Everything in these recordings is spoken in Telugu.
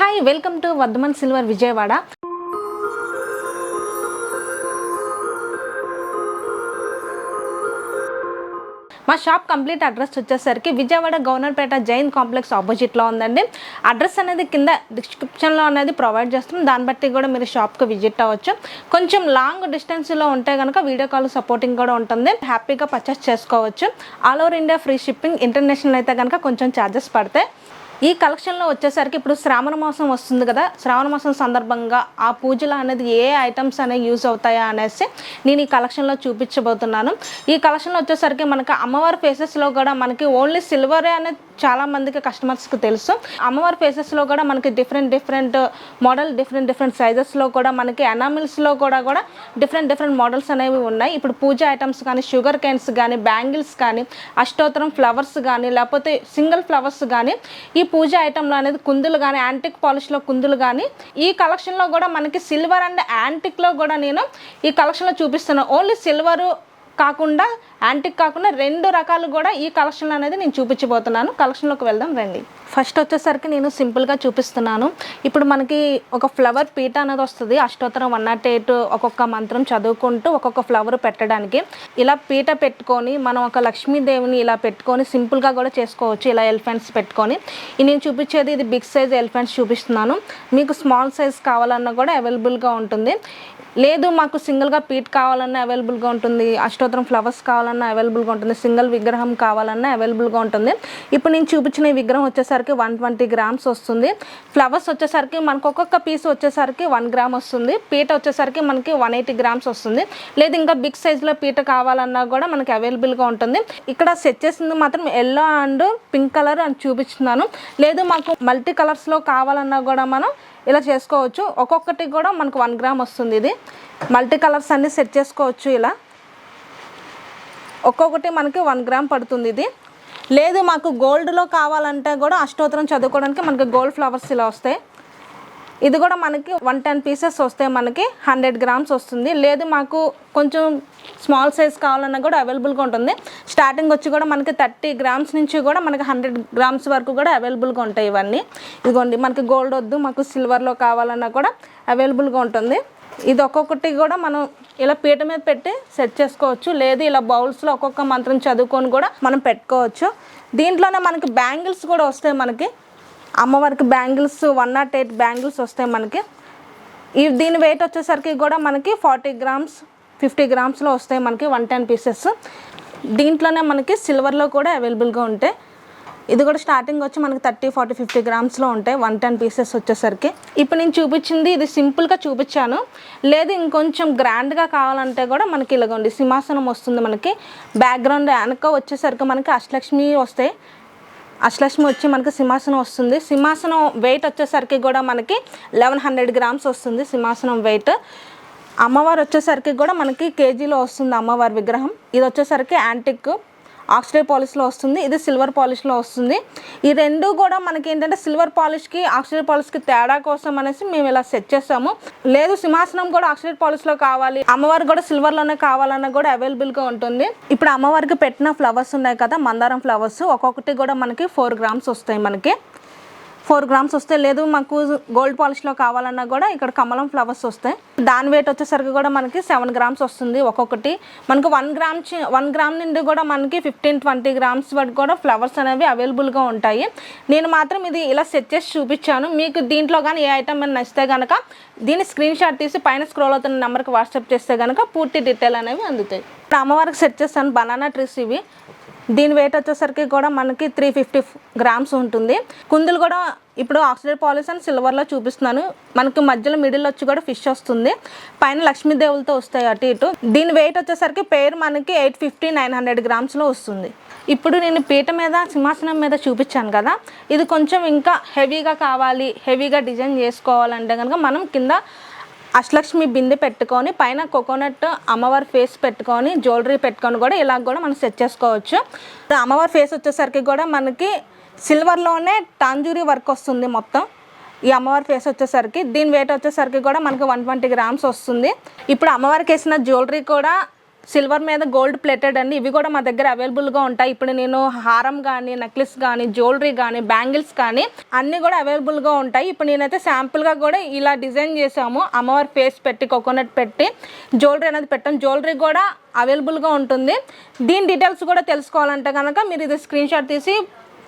Hi welcome to Vardhaman silver Vijayawada. మా షాప్ కంప్లీట్ అడ్రస్ వచ్చేసరికి విజయవాడ గవర్నర్పేట జైన్ కాంప్లెక్స్ ఆపోజిట్లో ఉందండి. అడ్రస్ అనేది కింద డిస్క్రిప్షన్లో అనేది ప్రొవైడ్ చేస్తాం. దాన్ని బట్టి కూడా మీరు షాప్కి విజిట్ అవ్వచ్చు. కొంచెం లాంగ్ డిస్టెన్స్లో ఉంటే కనుక వీడియో కాల్ సపోర్టింగ్ కూడా ఉంటుంది. హ్యాపీగా పర్చేస్ చేసుకోవచ్చు. All over India free shipping. International అయితే కనుక కొంచెం ఛార్జెస్ పడతాయి. ఈ కలెక్షన్లో వచ్చేసరికి ఇప్పుడు శ్రావణ మాసం వస్తుంది కదా, శ్రావణ మాసం సందర్భంగా ఆ పూజలు అనేది ఏ ఐటమ్స్ అనేవి యూజ్ అవుతాయా అనేసి నేను ఈ కలెక్షన్లో చూపించబోతున్నాను. ఈ కలెక్షన్లో వచ్చేసరికి మనకి అమ్మవారి ఫేసెస్లో కూడా మనకి ఓన్లీ సిల్వరే అనేది చాలామందికి కస్టమర్స్కి తెలుసు. అమ్మవారి ఫేసెస్లో కూడా మనకి డిఫరెంట్ మోడల్ డిఫరెంట్ సైజెస్లో కూడా మనకి ఎనామిల్స్లో కూడా డిఫరెంట్ మోడల్స్ అనేవి ఉన్నాయి. ఇప్పుడు పూజ ఐటమ్స్ కానీ, షుగర్ కేన్స్ కానీ, బ్యాంగిల్స్ కానీ, అష్టోత్తరం ఫ్లవర్స్ కానీ, లేకపోతే సింగిల్ ఫ్లవర్స్ కానీ, ఈ పూజ ఐటమ్లో అనేది కుందులు కానీ, యాంటిక్ పాలిష్లో కుందులు కానీ, ఈ కలెక్షన్లో కూడా మనకి సిల్వర్ అండ్ యాంటిక్లో కూడా నేను ఈ కలెక్షన్లో చూపిస్తున్నాను. ఓన్లీ సిల్వరు కాకుండా యాంటిక్ కాకుండా రెండు రకాలు కూడా ఈ కలెక్షన్ అనేది నేను చూపించబోతున్నాను. కలెక్షన్లోకి వెళ్దాం రండి. ఫస్ట్ వచ్చేసరికి నేను సింపుల్గా చూపిస్తున్నాను. ఇప్పుడు మనకి ఒక ఫ్లవర్ పీట అనేది వస్తుంది. అష్టోత్తరం 108 ఒక్కొక్క మంత్రం చదువుకుంటూ ఒక్కొక్క ఫ్లవర్ పెట్టడానికి ఇలా పీట పెట్టుకొని మనం ఒక లక్ష్మీదేవిని ఇలా పెట్టుకొని సింపుల్గా కూడా చేసుకోవచ్చు. ఇలా ఎలిఫెంట్స్ పెట్టుకొని నేను చూపించేది ఇది బిగ్ సైజ్ ఎలిఫెంట్స్ చూపిస్తున్నాను. మీకు స్మాల్ సైజ్ కావాలన్నా కూడా అవైలబుల్గా ఉంటుంది. లేదు మాకు సింగిల్గా పీట్ కావాలన్నా అవైలబుల్గా ఉంటుంది. అష్టోత్తరం ఫ్లవర్స్ కావాలన్నా అవైలబుల్గా ఉంటుంది. సింగిల్ విగ్రహం కావాలన్నా అవైలబుల్గా ఉంటుంది. ఇప్పుడు నేను చూపించిన ఈ విగ్రహం వచ్చేసరికి 120 గ్రామ్స్ వస్తుంది. ఫ్లవర్స్ వచ్చేసరికి మనకు ఒక్కొక్క పీస్ వచ్చేసరికి 1 గ్రామ్ వస్తుంది. పీట వచ్చేసరికి మనకి 180 గ్రామ్స్ వస్తుంది. లేదు ఇంకా బిగ్ సైజులో పీట కావాలన్నా కూడా మనకి అవైలబుల్గా ఉంటుంది. ఇక్కడ సెట్ చేసింది మాత్రం ఎల్లో అండ్ పింక్ కలర్ అని చూపిస్తున్నాను. లేదు మాకు మల్టీ కలర్స్లో కావాలన్నా కూడా మనం ఇలా చేసుకోవచ్చు. ఒక్కొక్కటి కూడా మనకు 1 గ్రామ్ వస్తుంది. ఇది మల్టీ కలర్స్ అన్నీ సెట్ చేసుకోవచ్చు. ఇలా ఒక్కొక్కటి మనకి 1 గ్రామ్ పడుతుంది. ఇది లేదు మాకు గోల్డ్లో కావాలంటే కూడా అష్టోత్తరం చదువుకోవడానికి మనకి గోల్డ్ ఫ్లవర్స్ ఇలా వస్తాయి. ఇది కూడా మనకి 110 పీసెస్ వస్తాయి. మనకి 100 గ్రామ్స్ వస్తుంది. లేదు మాకు కొంచెం స్మాల్ సైజ్ కావాలన్నా కూడా అవైలబుల్గా ఉంటుంది. స్టార్టింగ్ వచ్చి కూడా మనకి 30 గ్రామ్స్ నుంచి కూడా మనకి 100 గ్రామ్స్ వరకు కూడా అవైలబుల్గా ఉంటాయి. ఇవన్నీ ఇదిగోండి. మనకి గోల్డ్ వద్దు మాకు సిల్వర్లో కావాలన్నా కూడా అవైలబుల్గా ఉంటుంది. ఇది ఒక్కొక్కటి కూడా మనం ఇలా పీట మీద పెట్టి సెట్ చేసుకోవచ్చు. లేదు ఇలా బౌల్స్లో ఒక్కొక్క మంత్రం చదువుకొని కూడా మనం పెట్టుకోవచ్చు. దీంట్లోనే మనకి బ్యాంగిల్స్ కూడా వస్తాయి. మనకి అమ్మవారికి బ్యాంగిల్స్ 108 బ్యాంగిల్స్ వస్తాయి మనకి. దీని వెయిట్ వచ్చేసరికి కూడా మనకి 40 గ్రామ్స్ 50 గ్రామ్స్లో వస్తాయి మనకి 110 పీసెస్. దీంట్లోనే మనకి సిల్వర్లో కూడా అవైలబుల్గా ఉంటాయి. ఇది కూడా స్టార్టింగ్ వచ్చి మనకి 30, 40, 50 గ్రామ్స్లో ఉంటాయి 110 పీసెస్ వచ్చేసరికి. ఇప్పుడు నేను చూపించింది ఇది సింపుల్గా చూపించాను. లేదు ఇంకొంచెం గ్రాండ్గా కావాలంటే కూడా మనకి ఇలాగోండి సింహాసనం వస్తుంది. మనకి బ్యాక్గ్రౌండ్ వెనక వచ్చేసరికి మనకి అష్టలక్ష్మి వస్తాయి. అష్టలక్ష్మి వచ్చి మనకి సింహాసనం వస్తుంది. సింహాసనం వెయిట్ వచ్చేసరికి కూడా మనకి 1100 గ్రామ్స్ వస్తుంది సింహాసనం వెయిట్. అమ్మవారు వచ్చేసరికి కూడా మనకి కేజీలో వస్తుంది అమ్మవారి విగ్రహం. ఇది వచ్చేసరికి యాంటిక్ ఆక్సిడైజ్ పాలిష్లో వస్తుంది. ఇది సిల్వర్ పాలిష్లో వస్తుంది. ఈ రెండు కూడా మనకి ఏంటంటే సిల్వర్ పాలిష్కి ఆక్సిడైజ్ పాలిష్కి తేడా కోసం అనేసి మేము ఇలా సెట్ చేస్తాము. లేదు సింహాసనం కూడా ఆక్సిడైజ్ పాలిష్లో కావాలి, అమ్మవారికి కూడా సిల్వర్లోనే కావాలన్నా కూడా అవైలబుల్గా ఉంటుంది. ఇప్పుడు అమ్మవారికి పెట్టిన ఫ్లవర్స్ ఉన్నాయి కదా, మందారం ఫ్లవర్స్ ఒక్కొక్కటి కూడా మనకి 4 గ్రామ్స్ వస్తాయి. మనకి 4 గ్రామ్స్ వస్తాయి. లేదు మాకు గోల్డ్ పాలిష్లో కావాలన్నా కూడా ఇక్కడ కమలం ఫ్లవర్స్ వస్తాయి. దాని వెయిట్ వచ్చేసరికి కూడా మనకి 7 గ్రామ్స్ వస్తుంది. ఒక్కొక్కటి మనకు 1 గ్రామ్ నుండి కూడా మనకి 15-20 గ్రామ్స్ వరకు కూడా ఫ్లవర్స్ అనేవి అవైలబుల్గా ఉంటాయి. నేను మాత్రం ఇది ఇలా సెట్ చేసి చూపించాను. మీకు దీంట్లో కానీ ఏ ఐటమ్ అని నచ్చితే కనుక దీన్ని స్క్రీన్ షాట్ తీసి పైన స్క్రోల్ అవుతున్న నెంబర్కి వాట్సాప్ చేస్తే కనుక పూర్తి డీటెయిల్ అనేవి అందుతాయి. ఇప్పుడు అమ్మవారికి సెట్ చేస్తాను బనానా ట్రీస్. ఇవి దీని వెయిట్ వచ్చేసరికి కూడా మనకి 350 గ్రామ్స్ ఉంటుంది. కుందులు కూడా ఇప్పుడు ఆక్సిడైజ్ పాలిష్ అని సిల్వర్లో చూపిస్తున్నాను. మనకి మధ్యలో మిడిల్ వచ్చి కూడా ఫిష్ వస్తుంది. పైన లక్ష్మీదేవులతో వస్తాయి అటు ఇటు. దీని వెయిట్ వచ్చేసరికి పేరు మనకి 850-900 గ్రామ్స్లో వస్తుంది. ఇప్పుడు నేను పీట మీద సింహాసనం మీద చూపించాను కదా, ఇది కొంచెం ఇంకా హెవీగా కావాలి, హెవీగా డిజైన్ చేసుకోవాలంటే కనుక మనం కింద అష్టలక్ష్మి బిందె పెట్టుకొని పైన కోకోనట్ అమ్మవారి ఫేస్ పెట్టుకొని జ్యువెలరీ పెట్టుకొని కూడా ఇలా కూడా మనం సెట్ చేసుకోవచ్చు. అమ్మవారి ఫేస్ వచ్చేసరికి కూడా మనకి సిల్వర్లోనే టాంజూరీ వర్క్ వస్తుంది మొత్తం. ఈ అమ్మవారి ఫేస్ వచ్చేసరికి దీని వెయిట్ వచ్చేసరికి కూడా మనకి 120 గ్రామ్స్ వస్తుంది. ఇప్పుడు అమ్మవారికి వేసిన జ్యువెలరీ కూడా సిల్వర్ మీద గోల్డ్ ప్లేటెడ్ అండి. ఇవి కూడా మా దగ్గర అవైలబుల్గా ఉంటాయి. ఇప్పుడు నేను హారం కానీ, నెక్లెస్ కానీ, జ్యువెలరీ కానీ, బ్యాంగిల్స్ కానీ అన్నీ కూడా అవైలబుల్గా ఉంటాయి. ఇప్పుడు నేనైతే శాంపుల్గా కూడా ఇలా డిజైన్ చేసాము. అమ్మవారి ఫేస్ పెట్టి, కోకోనట్ పెట్టి జ్యువెలరీ అనేది పెట్టాం. జ్యువెలరీ కూడా అవైలబుల్గా ఉంటుంది. దీని డీటెయిల్స్ కూడా తెలుసుకోవాలంటే కనుక మీరు ఇది స్క్రీన్ షాట్ తీసి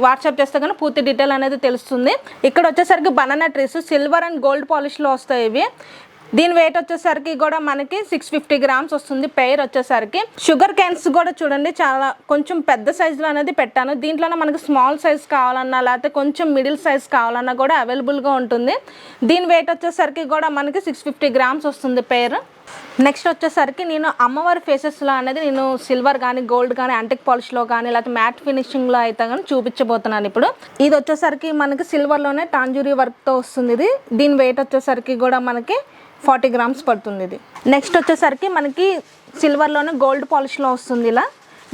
వాట్సాప్ చేస్తే కానీ పూర్తి డీటెయిల్ అనేది తెలుస్తుంది. ఇక్కడ వచ్చేసరికి banana trees silver and gold పాలిష్లో వస్తాయి ఇవి. దీని వెయిట్ వచ్చేసరికి కూడా మనకి 650 గ్రామ్స్ వస్తుంది పెయిర్ వచ్చేసరికి. షుగర్ క్యాన్స్ కూడా చూడండి చాలా కొంచెం పెద్ద సైజులో అనేది పెట్టాను. దీంట్లోనే మనకి స్మాల్ సైజ్ కావాలన్నా లేకపోతే కొంచెం మిడిల్ సైజ్ కావాలన్నా కూడా అవైలబుల్గా ఉంటుంది. దీని వెయిట్ వచ్చేసరికి కూడా మనకి 650 గ్రామ్స్ వస్తుంది పెయిర్. నెక్స్ట్ వచ్చేసరికి నేను అమ్మవారి ఫేసెస్లో అనేది నేను సిల్వర్ కానీ, గోల్డ్ కానీ, యాంటిక్ పాలిష్లో కానీ లేకపోతే మ్యాట్ ఫినిషింగ్లో అయితే కానీ చూపించబోతున్నాను ఇప్పుడు. ఇది వచ్చేసరికి మనకి సిల్వర్లోనే టాంజూరీ వర్క్తో వస్తుంది ఇది. దీని వెయిట్ వచ్చేసరికి కూడా మనకి 40 గ్రామ్స్ పడుతుంది ఇది. నెక్స్ట్ వచ్చేసరికి మనకి సిల్వర్లోనే గోల్డ్ పాలిష్లో వస్తుంది ఇలా.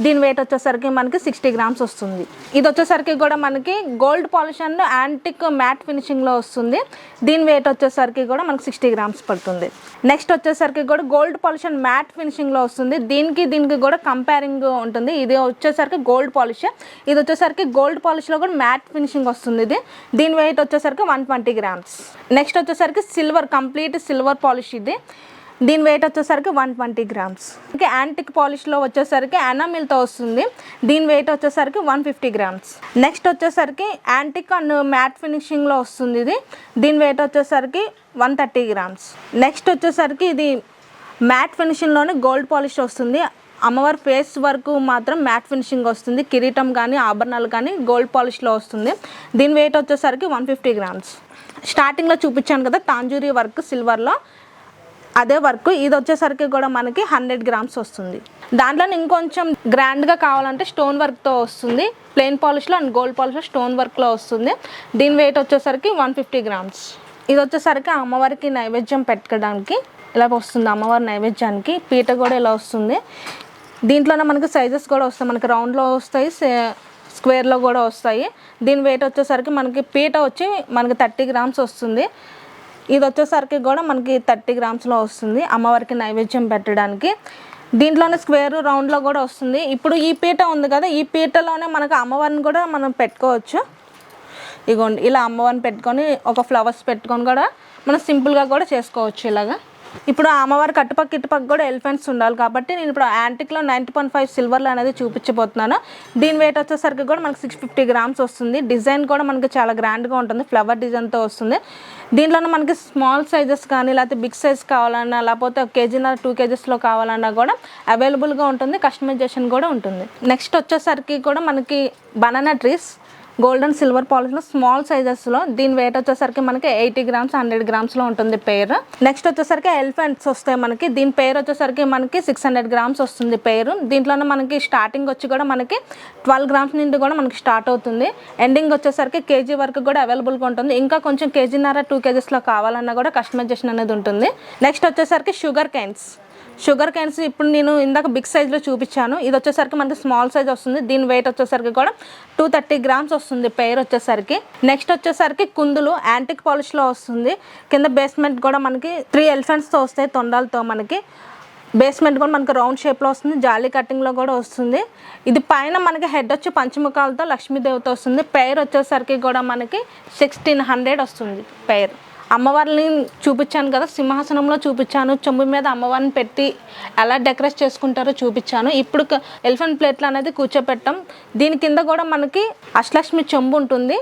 దీని వెయిట్ వచ్చేసరికి మనకి 60 గ్రామ్స్ వస్తుంది. ఇది వచ్చేసరికి కూడా మనకి gold polish and antique matt ఫినిషింగ్లో వస్తుంది. దీని వెయిట్ వచ్చేసరికి కూడా మనకి 60 గ్రామ్స్ పడుతుంది. నెక్స్ట్ వచ్చేసరికి కూడా గోల్డ్ పాలిష్ అండ్ మ్యాట్ ఫినిషింగ్లో వస్తుంది. దీనికి కూడా కంపేరింగ్ ఉంటుంది. ఇది వచ్చేసరికి గోల్డ్ పాలిష్, ఇది వచ్చేసరికి గోల్డ్ పాలిష్లో కూడా మ్యాట్ ఫినిషింగ్ వస్తుంది ఇది. దీని వెయిట్ వచ్చేసరికి 120 గ్రామ్స్. నెక్స్ట్ వచ్చేసరికి సిల్వర్, కంప్లీట్ సిల్వర్ పాలిష్ ఇది. దీని వెయిట్ వచ్చేసరికి 120 గ్రామ్స్. ఇంకా యాంటిక్ పాలిష్లో వచ్చేసరికి ఎనామిల్తో వస్తుంది. దీని వెయిట్ వచ్చేసరికి 150 గ్రామ్స్. నెక్స్ట్ వచ్చేసరికి యాంటిక్ అండ్ మ్యాట్ ఫినిషింగ్లో వస్తుంది ఇది. దీని వెయిట్ వచ్చేసరికి 130 గ్రామ్స్. నెక్స్ట్ వచ్చేసరికి ఇది మ్యాట్ ఫినిషింగ్లోనే గోల్డ్ పాలిష్ వస్తుంది. అమ్మవారి ఫేస్ వరకు మాత్రం మ్యాట్ ఫినిషింగ్ వస్తుంది. కిరీటం కానీ, ఆభరణాలు కానీ గోల్డ్ పాలిష్లో వస్తుంది. దీని వెయిట్ వచ్చేసరికి 150 గ్రామ్స్. స్టార్టింగ్లో చూపించాను కదా తాంజూరీ వర్క్ సిల్వర్లో, అదే వర్క్. ఇది వచ్చేసరికి కూడా మనకి 100 గ్రామ్స్ వస్తుంది. దాంట్లో ఇంకొంచెం గ్రాండ్గా కావాలంటే స్టోన్ వర్క్తో వస్తుంది. ప్లెయిన్ పాలిష్లో అండ్ గోల్డ్ పాలిష్లో స్టోన్ వర్క్లో వస్తుంది. దీని వెయిట్ వచ్చేసరికి 150 గ్రామ్స్. ఇది వచ్చేసరికి అమ్మవారికి నైవేద్యం పెట్టడానికి ఇలా వస్తుంది. అమ్మవారి నైవేద్యానికి పీట కూడా ఇలా వస్తుంది. దీంట్లోనే మనకి సైజెస్ కూడా వస్తాయి. మనకి రౌండ్లో వస్తాయి, స్క్వేర్లో కూడా వస్తాయి. దీని వెయిట్ వచ్చేసరికి మనకి పీట వచ్చి మనకి 30 గ్రామ్స్ వస్తుంది. ఇది వచ్చేసరికి కూడా మనకి 30 గ్రామ్స్లో వస్తుంది అమ్మవారికి నైవేద్యం పెట్టడానికి. దీంట్లోనే స్క్వేర్, రౌండ్లో కూడా వస్తుంది. ఇప్పుడు ఈ పీట ఉంది కదా, ఈ పీటలోనే మనకు అమ్మవారిని కూడా మనం పెట్టుకోవచ్చు. ఇగోండి ఇలా అమ్మవారిని పెట్టుకొని ఒక ఫ్లవర్స్ పెట్టుకొని కూడా మనం సింపుల్గా కూడా చేసుకోవచ్చు ఇలాగా. ఇప్పుడు అమ్మవారి కట్టుపక్క ఇటుపక్క కూడా ఎలిఫెంట్స్ ఉండాలి కాబట్టి నేను ఇప్పుడు యాంటిక్లో 90.5 సిల్వర్లో అనేది చూపించబోతున్నాను. దీని వెయిట్ వచ్చేసరికి కూడా మనకి 650 గ్రామ్స్ వస్తుంది. డిజైన్ కూడా మనకి చాలా గ్రాండ్గా ఉంటుంది, ఫ్లవర్ డిజైన్తో వస్తుంది. దీంట్లోనే మనకి స్మాల్ సైజెస్ కానీ లేకపోతే బిగ్ సైజ్ కావాలన్నా లేకపోతే 1 కేజీన 2 కేజెస్లో కావాలన్నా కూడా అవైలబుల్గా ఉంటుంది. కస్టమైజేషన్ కూడా ఉంటుంది. నెక్స్ట్ వచ్చేసరికి కూడా మనకి banana trees gold and silver పాలిష్లో స్మాల్ సైజెస్లో. దీని వెయిట్ వచ్చేసరికి మనకి 80 గ్రామ్స్ 100 గ్రామ్స్లో ఉంటుంది పెయిర్. నెక్స్ట్ వచ్చేసరికి ఎలిఫెంట్స్ వస్తాయి మనకి. దీని పెయిర్ వచ్చేసరికి మనకి 600 గ్రామ్స్ వస్తుంది పెయిర్. దీంట్లోనే మనకి స్టార్టింగ్ వచ్చి కూడా మనకి 12 గ్రామ్స్ నుండి కూడా మనకి స్టార్ట్ అవుతుంది. ఎండింగ్ వచ్చేసరికి కేజీ వరకు కూడా అవైలబుల్గా ఉంటుంది. ఇంకా కొంచెం కేజీన్నర 2 కేజెస్లో కావాలన్నా కూడా కస్టమైజేషన్ అనేది ఉంటుంది. నెక్స్ట్ వచ్చేసరికి షుగర్ క్యాన్స్ ఇప్పుడు నేను ఇందాక బిగ్ సైజ్లో చూపించాను. ఇది వచ్చేసరికి మనకి స్మాల్ సైజ్ వస్తుంది. దీని వెయిట్ వచ్చేసరికి కూడా 230 గ్రామ్స్ వస్తుంది పెయిర్ వచ్చేసరికి. నెక్స్ట్ వచ్చేసరికి కుందులు యాంటిక్ పాలిష్లో వస్తుంది. కింద బేస్మెంట్ కూడా మనకి 3 ఎలిఫెంట్స్తో వస్తాయి, తొండాలతో. మనకి బేస్మెంట్ కూడా మనకి రౌండ్ షేప్లో వస్తుంది, జాలీ కటింగ్లో కూడా వస్తుంది. ఇది పైన మనకి హెడ్ వచ్చి పంచముఖాలతో లక్ష్మీదేవితో వస్తుంది. పెయిర్ వచ్చేసరికి కూడా మనకి 1600 వస్తుంది పెయిర్. అమ్మవారిని చూపించాను కదా, సింహాసనంలో చూపించాను, చెంబు మీద అమ్మవారిని పెట్టి ఎలా డెకరేట్ చేసుకుంటారో చూపించాను. ఇప్పుడు ఎలిఫెంట్ ప్లేట్లు అనేది కూర్చోపెట్టాం. దీని కింద కూడా మనకి అష్టలక్ష్మి చెంబు ఉంటుంది.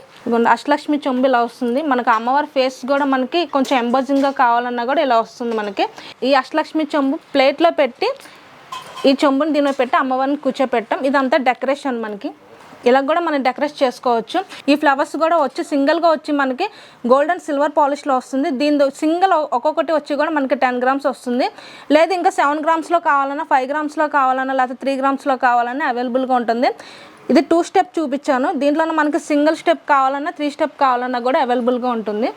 అష్టలక్ష్మి చెంబు ఇలా వస్తుంది. మనకి అమ్మవారి ఫేస్ కూడా మనకి కొంచెం ఎంబోజింగ్గా కావాలన్నా కూడా ఇలా వస్తుంది మనకి. ఈ అష్టలక్ష్మి చెంబు ప్లేట్లో పెట్టి ఈ చెంబుని దీనిలో పెట్టి అమ్మవారిని కూర్చోపెట్టాం. ఇదంతా డెకరేషన్ మనకి. ఇలా కూడా మనం డెకరేట్ చేసుకోవచ్చు. ఈ ఫ్లవర్స్ కూడా వచ్చి సింగిల్గా వచ్చి మనకి గోల్డ్ అండ్ సిల్వర్ పాలిష్లో వస్తుంది. దీని సింగిల్ ఒక్కొక్కటి వచ్చి కూడా మనకి 10 గ్రామ్స్ వస్తుంది. లేదు ఇంకా 7 గ్రామ్స్లో కావాలన్నా, 5 గ్రామ్స్లో కావాలన్నా, లేకపోతే 3 గ్రామ్స్లో కావాలన్నా అవైలబుల్గా ఉంటుంది. ఇది 2 స్టెప్ చూపించాను. దీంట్లోనే మనకి సింగిల్ స్టెప్ కావాలన్నా, 3 స్టెప్ కావాలన్నా కూడా అవైలబుల్గా ఉంటుంది.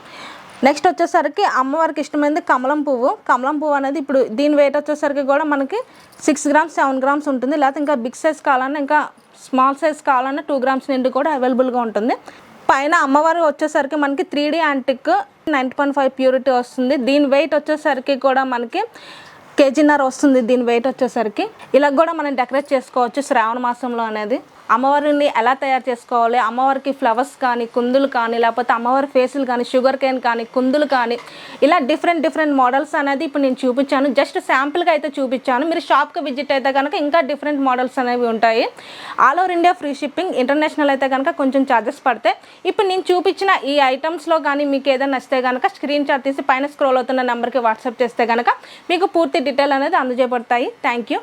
నెక్స్ట్ వచ్చేసరికి అమ్మవారికి ఇష్టమైనది కమలం పువ్వు అనేది ఇప్పుడు దీని వెయిట్ వచ్చేసరికి కూడా మనకి 6 గ్రామ్స్ 7 గ్రామ్స్ ఉంటుంది. లేకపోతే ఇంకా బిగ్ సైజ్ కావాలన్నా, ఇంకా స్మాల్ సైజ్ కావాలన్నా 2 గ్రామ్స్ నుండి కూడా అవైలబుల్గా ఉంటుంది. పైన అమ్మవారు వచ్చేసరికి మనకి 3D యాంటిక్ 90.5 ప్యూరిటీ వస్తుంది. దీని వెయిట్ వచ్చేసరికి కూడా మనకి కేజీన్నర వస్తుంది దీని వెయిట్ వచ్చేసరికి. ఇలా కూడా మనం డెకరేట్ చేసుకోవచ్చు శ్రావణ మాసంలో అనేది. అమ్మవారిని ఎలా తయారు చేసుకోవాలి, అమ్మవారికి ఫ్లవర్స్ కానీ, కుందులు కానీ, లేకపోతే అమ్మవారి ఫేసులు కానీ, షుగర్ కేన్ కానీ, కుందులు కానీ, ఇలా డిఫరెంట్ మోడల్స్ అనేది ఇప్పుడు నేను చూపించాను. జస్ట్ శాంపుల్గా అయితే చూపించాను. మీరు షాప్కి విజిట్ అయితే కనుక ఇంకా డిఫరెంట్ మోడల్స్ అనేవి ఉంటాయి. All over India free shipping, international అయితే కనుక కొంచెం ఛార్జెస్ పడతాయి. ఇప్పుడు నేను చూపించిన ఈ ఐటమ్స్లో కానీ మీకు ఏదైనా నచ్చితే కనుక స్క్రీన్ షాట్ తీసి పైన స్క్రోల్ అవుతున్న నెంబర్కి వాట్సాప్ చేస్తే కనుక మీకు పూర్తి డీటెయిల్ అనేది అందజేయబడతాయి. Thank you.